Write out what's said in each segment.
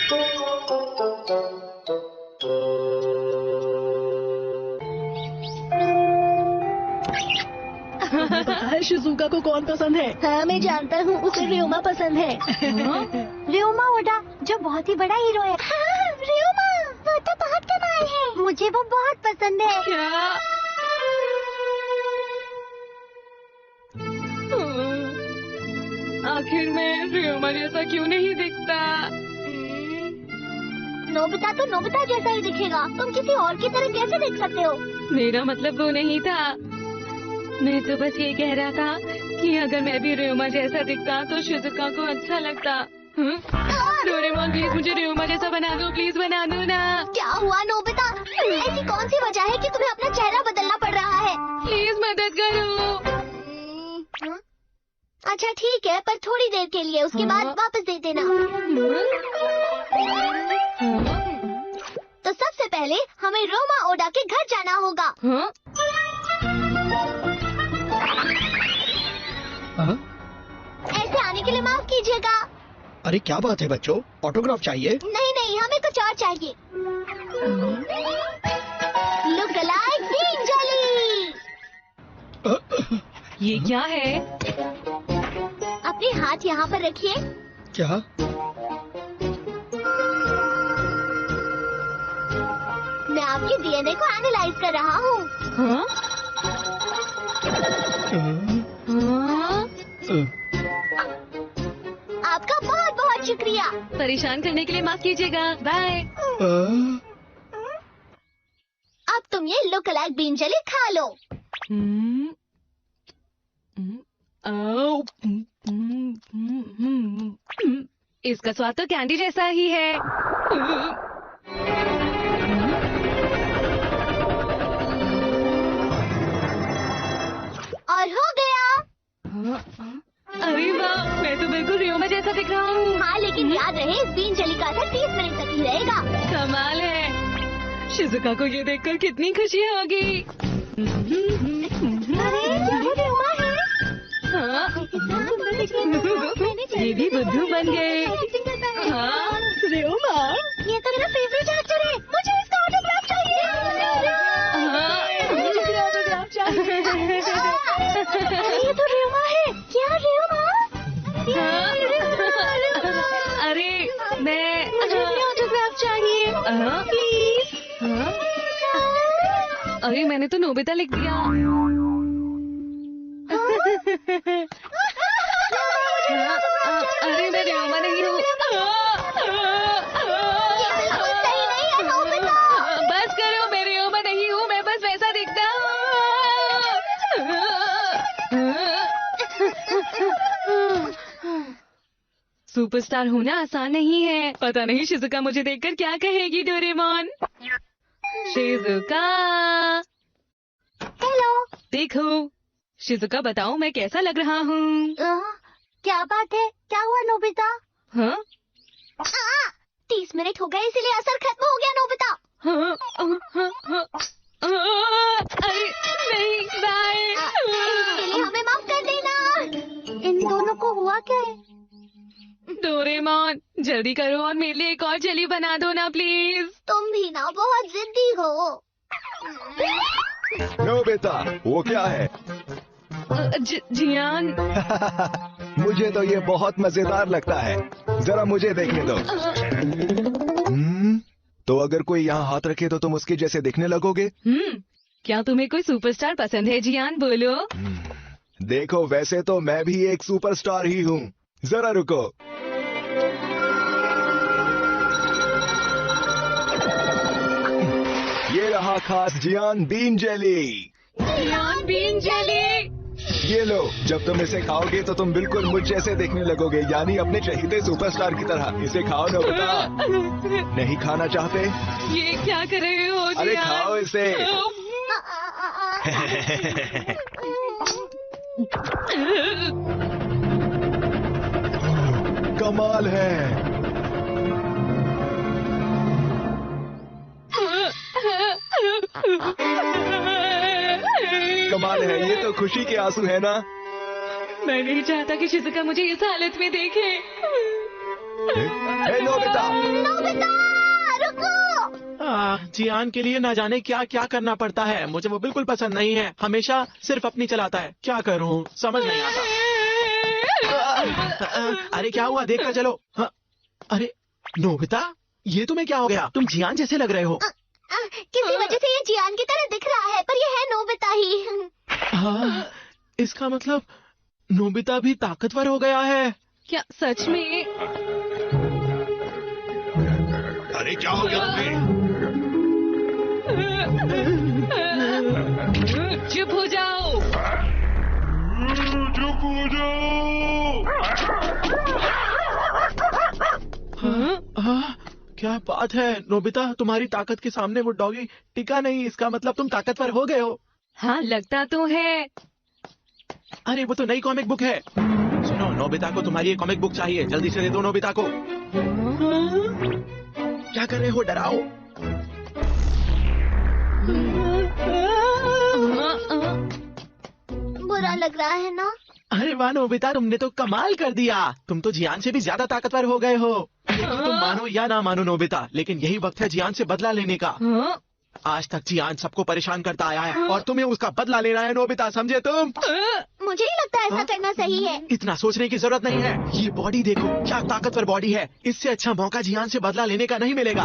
तुम्हें पता है शिजुका को कौन पसंद है? हाँ मैं जानता हूँ, उसे र्योमा पसंद है। र्योमा ओडा जो बहुत ही बड़ा हीरो है। हाँ, र्योमा वो तो बहुत कमाल है, मुझे वो बहुत पसंद है। क्या? आखिर में र्योमा जैसा क्यों नहीं दिखता? नोबिता तो नोबिता जैसा ही दिखेगा, तुम किसी और की तरह कैसे देख सकते हो? मेरा मतलब वो नहीं था। मैं तो बस ये कह रहा था कि अगर मैं भी र्योमा जैसा दिखता तो शिजुका को अच्छा लगता। डोरेमोन प्लीज मुझे र्योमा जैसा बना दो, प्लीज बना दो ना। क्या हुआ नोबिता? ऐसी कौन सी वजह है कि तुम्हें अपना चेहरा बदलना पड़ रहा है? प्लीज मदद करो। अच्छा ठीक है, पर थोड़ी देर के लिए, उसके बाद वापस दे देना। तो सबसे पहले हमें रोमा ओडा के घर जाना होगा। ऐसे आने के लिए माफ कीजिएगा। अरे क्या बात है बच्चों, ऑटोग्राफ चाहिए? नहीं नहीं, हमें कुछ और चाहिए। Look alike bean jelly. ये क्या है? अपने हाथ यहाँ पर रखिए। क्या? मैं आपके डीएनए को एनालाइज कर रहा हूँ। आपका बहुत बहुत शुक्रिया। परेशान करने के लिए माफ कीजिएगा। बाय। अब तुम ये लुक अलाइक बीन जेली खा लो। इसका स्वाद तो कैंडी जैसा ही है। और हो गया। अरे वाह, मैं तो बिल्कुल र्योमा जैसा दिख रहा हूँ। हाँ लेकिन याद रहे, इस बीन जेली का असर 30 मिनट तक ही रहेगा। कमाल है। शिजुका को ये देखकर कितनी खुशी होगी। अरे ये र्योमा है। हाँ? ये भी बुद्धू बन गए। हाँ? र्योमा, ये तो मेरा फेवरेट एक्टर है, मुझे इसका ऑटोग्राफ चाहिए। मुझे भी ऑटोग्राफ चाहिए। अरे ये तो र्योमा है। क्या र्योमा? अरे मैं मुझे भी ऑटोग्राफ चाहिए प्लीज। अरे मैंने तो नोबिता लिख दिया। अरे मैं र्योमा नहीं हूँ। ये बिल्कुल सही नहीं है नोबिता। बस करो, मैं र्योमा नहीं हूँ, मैं बस वैसा दिखता हूँ। सुपरस्टार होना आसान नहीं है। पता नहीं शिजुका मुझे देखकर क्या कहेगी। Doraemon, Shizuka hello. देखो। शिजुका बताओ मैं कैसा लग रहा हूँ? क्या बात है, क्या हुआ नोबिता? हाँ? 30 मिनट हो गए, इसीलिए असर खत्म हो गया नोबिता। अरे नहीं, बाय। इसके लिए हमें माफ कर देना। इन दोनों को हुआ क्या है? डोरेमोन जल्दी करो और मेरे लिए एक और जेली बना दो ना प्लीज। तुम भी ना बहुत जिद्दी हो। नोबिता, वो क्या है? जियान। मुझे तो ये बहुत मजेदार लगता है, जरा मुझे देखने दो। तो अगर कोई यहाँ हाथ रखे तो तुम उसके जैसे दिखने लगोगे? क्या तुम्हें कोई सुपरस्टार पसंद है जियान? बोलो। देखो वैसे तो मैं भी एक सुपरस्टार ही हूँ, जरा रुको। ये रहा खास जियान बीन जेली। जियान बीन जेली। ये लो, जब तुम इसे खाओगे तो तुम बिल्कुल मुझ जैसे देखने लगोगे, यानी अपने चहेते सुपरस्टार की तरह। इसे खाओ नोबिता। नहीं खाना चाहते? ये क्या कर रहे हो जियान? अरे खाओ इसे। कमाल है। कमाल है, ये तो खुशी के आंसू है ना? मैं नहीं चाहता कि शिजुका मुझे इस हालत में देखे। Hello Nobita. नोबिता रुको। जियान के लिए न जाने क्या क्या करना पड़ता है। मुझे वो बिल्कुल पसंद नहीं है। हमेशा सिर्फ अपनी चलाता है। क्या करूं समझ नहीं आता। अरे क्या हुआ देख कर चलो। अरे नोबिता ये तुम्हें क्या हो गया? तुम जियान जैसे लग रहे हो। किसी वजह से ये जियान की तरह दिख रहा है पर ये है नोबिता ही। इसका मतलब नोबिता भी ताकतवर हो गया है। क्या सच में? अरे क्या हो गया तुम्हें? चुप हो जाओ। चुप हो जाओ। क्या बात है नोबिता, तुम्हारी ताकत के सामने वो डॉगी टिका नहीं। इसका मतलब तुम ताकतवर हो गए हो। हाँ लगता तो है। अरे वो तो नई कॉमिक बुक है। सुनो नोबिता को तुम्हारी ये कॉमिक बुक चाहिए। जल्दी से दे दो नोबिता को। क्या कर रहे हो? डराओ। बुरा लग रहा है ना? अरे वाह नोबिता तुमने तो कमाल कर दिया। तुम तो जियान से भी ज्यादा ताकतवर हो गए हो। तुम मानो या ना मानो नोबिता, लेकिन यही वक्त है जियान से बदला लेने का। आज तक जियान सबको परेशान करता आया है और तुम्हें उसका बदला लेना है नोबिता, समझे तुम? मुझे ही लगता है ऐसा करना सही है। इतना सोचने की जरूरत नहीं है। ये बॉडी देखो क्या ताकतवर बॉडी है। इससे अच्छा मौका जियान से बदला लेने का नहीं मिलेगा।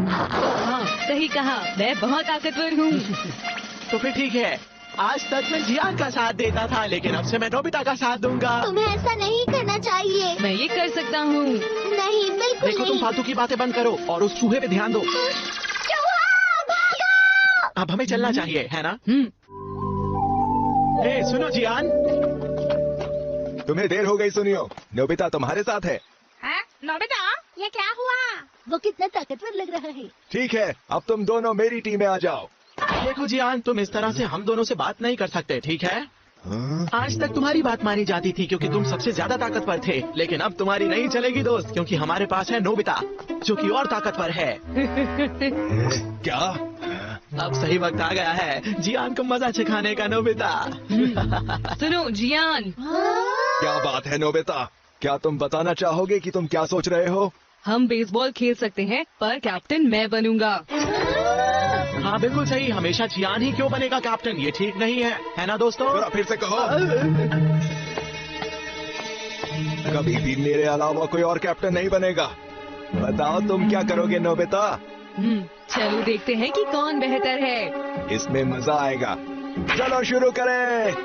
हाँ सही कहा, मैं बहुत ताकतवर हूँ। तो फिर ठीक है। आज तक मैं जियान का साथ देता था, लेकिन अब से मैं नोबिता का साथ दूंगा। तुम्हें ऐसा नहीं करना चाहिए। मैं ये कर सकता हूँ। नहीं बिल्कुल देखो तुम नहीं। फालतू की बातें बंद करो और उस चूहे पे ध्यान दो। चूहा, भागो! अब हमें चलना चाहिए है ना? ए, सुनो जियान। तुम्हें देर हो गई सुनियो। नोबिता तुम्हारे साथ है। नोबिता ये क्या हुआ? वो कितना ताकतवर लग रहा है। ठीक है अब तुम दोनों मेरी टीम में आ जाओ। देखो जियान तुम इस तरह से हम दोनों से बात नहीं कर सकते, ठीक है? आज तक तुम्हारी बात मानी जाती थी क्योंकि तुम सबसे ज्यादा ताकतवर थे, लेकिन अब तुम्हारी नहीं चलेगी दोस्त, क्योंकि हमारे पास है नोबिता जो कि और ताकतवर है। क्या? अब सही वक्त आ गया है जियान को मजा सिखाने का नोबिता। सुनो जियान, क्या बात है नोबिता? क्या तुम बताना चाहोगे कि तुम क्या सोच रहे हो? हम बेसबॉल खेल सकते हैं पर कैप्टन मैं बनूंगा। हाँ बिल्कुल सही। हमेशा जियान ही क्यों बनेगा कैप्टन? ये ठीक नहीं है ना दोस्तों? थोड़ा फिर से कहो। कभी भी मेरे अलावा कोई और कैप्टन नहीं बनेगा। बताओ तुम क्या करोगे नोबिता? चलो देखते हैं कि कौन बेहतर है। इसमें मजा आएगा। चलो शुरू करें।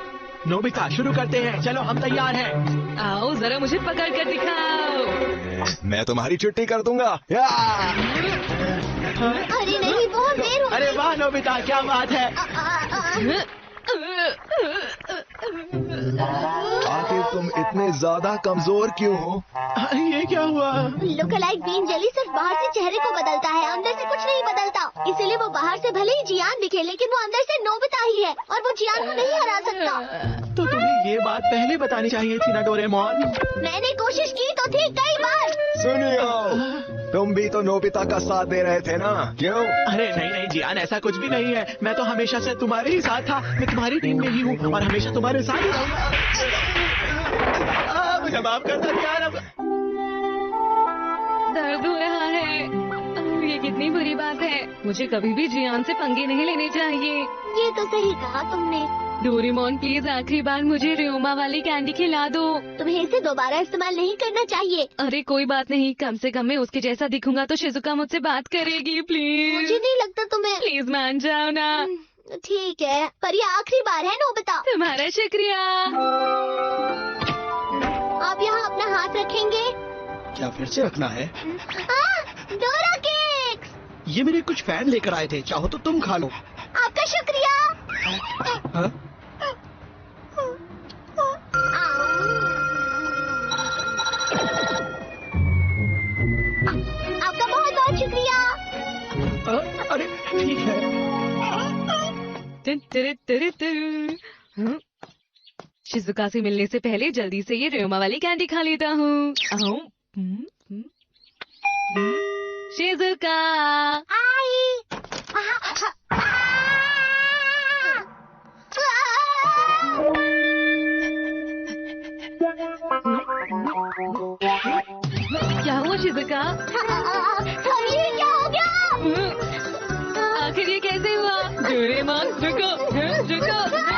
नोबिता शुरू करते हैं। चलो हम तैयार हैं। आओ जरा मुझे पकड़ कर दिखाओ। मैं तुम्हारी छुट्टी कर दूंगा। या! अरे नहीं बहुत देर हो अरे वाह नोबिता क्या बात है। आखिर तुम इतने ज्यादा कमजोर क्यों हो? अरे ये क्या हुआ? लुकलाइक ग्रीन जेली सिर्फ बाहर से चेहरे को बदलता है, अंदर से कुछ नहीं बदलता। इसीलिए वो बाहर से भले ही जियान दिखे लेकिन वो अंदर से नोबिता ही है और वो जियान को नहीं हरा सकता। तो तुम्हें ये बात पहले बतानी चाहिए थी ना डोरेमोन। मैंने कोशिश की तो थी कई बार। सुनियो तुम भी तो नोबिता का साथ दे रहे थे ना, क्यों? अरे नहीं नहीं जियान ऐसा कुछ भी नहीं है। मैं तो हमेशा से तुम्हारे ही साथ था। मैं तुम्हारी टीम में ही हूँ और हमेशा तुम्हारे साथ ही रहूंगा। मुझे माफ कर दो जियान। अब दर्द हो रहा है। ये कितनी बुरी बात है। मुझे कभी भी जियान से पंगे नहीं लेने चाहिए। ये तो सही कहा तुमने। डोरेमोन प्लीज आखिरी बार मुझे रियोमा वाली कैंडी खिला दो। तुम्हें इसे दोबारा इस्तेमाल नहीं करना चाहिए। अरे कोई बात नहीं, कम से कम मैं उसके जैसा दिखूंगा तो शिजुका मुझसे बात करेगी। प्लीज मुझे नहीं लगता तुम्हें। प्लीज मान जाओ ना। ठीक है पर ये आखिरी बार है नोबिता। तुम्हारा शुक्रिया। आप यहाँ अपना हाथ रखेंगे? क्या फिर से रखना है? डोरा केक्स। ये मेरे कुछ फैन लेकर आए थे, चाहो तो तुम खा लो। आपका शुक्रिया। हाँ? आपका बहुत बहुत शुक्रिया। अरे ठीक है। शिजुका से मिलने से पहले जल्दी से ये रियोमा वाली कैंडी खा लेता हूँ। शिजुका आई। क्या हुआ शिजुका। अब ये क्या हो गया? आखिर ये कैसे हुआ? डोरेमोन रुको, रुको।